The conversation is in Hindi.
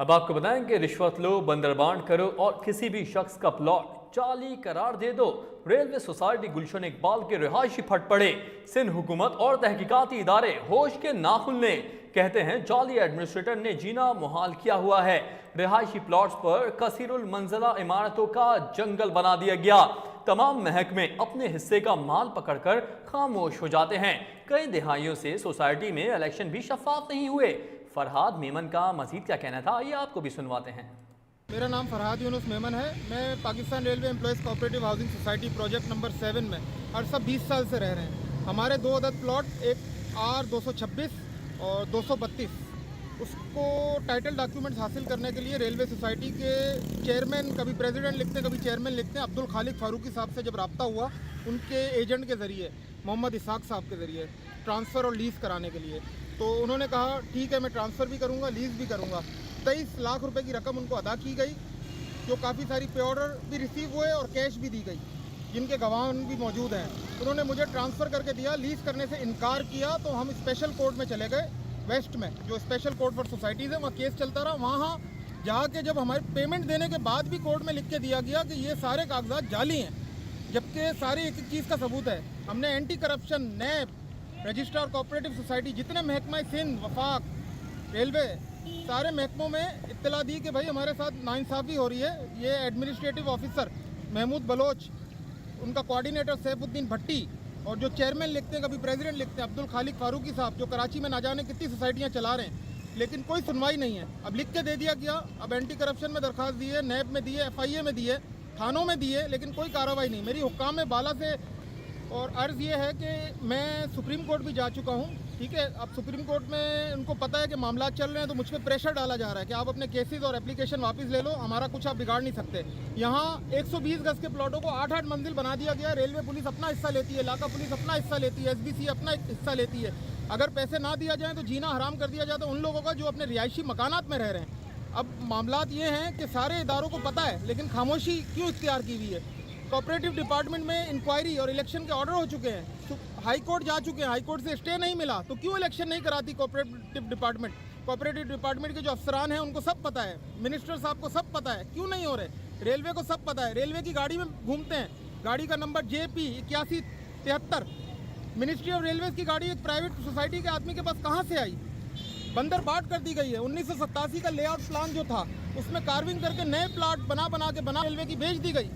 अब आपको बताएं कि रिश्वत लो, बंदर बांट करो और किसी भी शख्स का प्लॉट जाली करार दे दो। रेलवे सोसाइटी गुलशन इकबाल के रिहायशी फट पड़े। सिंध हुकूमत और तहकीकाती इदारे होश के नाखुन लें। कहते हैं जाली एडमिनिस्ट्रेटर ने जीना मुहाल किया हुआ है। रिहायशी प्लॉट्स पर कसीरुल मंजिला इमारतों का जंगल बना दिया गया। तमाम महकमे अपने हिस्से का माल पकड़कर खामोश हो जाते हैं। कई दिहाइयों से सोसाइटी में इलेक्शन भी शफाफ नहीं हुए। फरहाद मेमन का मजीद क्या कहना था, ये आपको भी सुनवाते हैं। मेरा नाम फरहाद यूनुस मेमन है। मैं Pakistan railway employees cooperative housing society project number 7 में अरसा 20 साल से रह रहे हैं। हमारे 2 अदद प्लॉट, एक R226 और 232, उसको टाइटल डॉक्यूमेंट्स हासिल करने के लिए रेलवे सोसाइटी के चेयरमैन, कभी प्रेसिडेंट लिखते हैं कभी चेयरमैन लिखते हैं, अब्दुल खालिक फारूकी साहब से जब रब्ता हुआ, उनके एजेंट के ज़रिए मोहम्मद इसाक साहब के ज़रिए ट्रांसफ़र और लीज़ कराने के लिए, तो उन्होंने कहा ठीक है मैं ट्रांसफ़र भी करूँगा, लीज़ भी करूँगा। 23 लाख रुपए की रकम उनको अदा की गई, जो काफ़ी सारी पे ऑर्डर भी रिसीव हुए और कैश भी दी गई, जिनके गवाह भी मौजूद हैं। उन्होंने मुझे ट्रांसफ़र करके दिया, लीज़ करने से इनकार किया, तो हम स्पेशल कोर्ट में चले गए, वेस्ट में जो स्पेशल कोर्ट फॉर सोसाइटीज़ है, वहाँ केस चलता रहा। वहाँ जाके जब हमारे पेमेंट देने के बाद भी कोर्ट में लिख के दिया गया कि ये सारे कागजात जाली हैं, जबकि सारी एक एक चीज़ का सबूत है। हमने एंटी करप्शन, नैब, रजिस्ट्रार कोऑपरेटिव सोसाइटी, जितने महकमा सिंध, वफाक, रेलवे, सारे महकमों में इत्तला दी कि भाई हमारे साथ नाइंसाफ़ी हो रही है। ये एडमिनिस्ट्रेटिव ऑफिसर महमूद बलोच, उनका कोऑर्डिनेटर सैफुद्दीन भट्टी, और जो चेयरमैन लिखते हैं कभी प्रेसिडेंट लिखते हैं अब्दुल खालिक फारूकी साहब, जो कराची में ना जाने कितनी सोसाइटियाँ चला रहे हैं, लेकिन कोई सुनवाई नहीं है। अब लिख के दे दिया गया, अब एंटी करप्शन में दरख्वास्त दी है, नैब में दी है, FIA में दी है, थानों में दी है, लेकिन कोई कार्रवाई नहीं। मेरी हुक्काम में बाला से और अर्ज़ ये है कि मैं सुप्रीम कोर्ट भी जा चुका हूँ, ठीक है। अब सुप्रीम कोर्ट में उनको पता है कि मामला चल रहे हैं, तो मुझ पर प्रेशर डाला जा रहा है कि आप अपने केसेस और एप्लीकेशन वापस ले लो, हमारा कुछ आप बिगाड़ नहीं सकते। यहाँ 120 गज के प्लॉटों को 8-8 मंजिल बना दिया गया। रेलवे पुलिस अपना हिस्सा लेती है, इलाका पुलिस अपना हिस्सा लेती है, SBC अपना हिस्सा लेती है। अगर पैसे ना दिया जाए तो जीना हराम कर दिया जाता है उन लोगों का जो अपने रिहायशी मकानात में रह रहे हैं। अब मामलात ये हैं कि सारे इदारों को पता है, लेकिन खामोशी क्यों इख्तियार की हुई है। कोऑपरेटिव डिपार्टमेंट में इंक्वायरी और इलेक्शन के ऑर्डर हो चुके हैं, हाई कोर्ट जा चुके हैं, हाई कोर्ट से स्टे नहीं मिला, तो क्यों इलेक्शन नहीं कराती कोऑपरेटिव डिपार्टमेंट। कोऑपरेटिव डिपार्टमेंट के जो अफसरान हैं उनको सब पता है, मिनिस्टर साहब को सब पता है, क्यों नहीं हो रहे। रेलवे को सब पता है, रेलवे की गाड़ी में घूमते हैं, गाड़ी का number JP 8173, ministry of railway की गाड़ी एक प्राइवेट सोसाइटी के आदमी के पास कहाँ से आई। बंदर बाट कर दी गई है। 1987 का लेआउट प्लान जो था, उसमें कार्विंग करके नए प्लाट बना के रेलवे की भेज दी गई।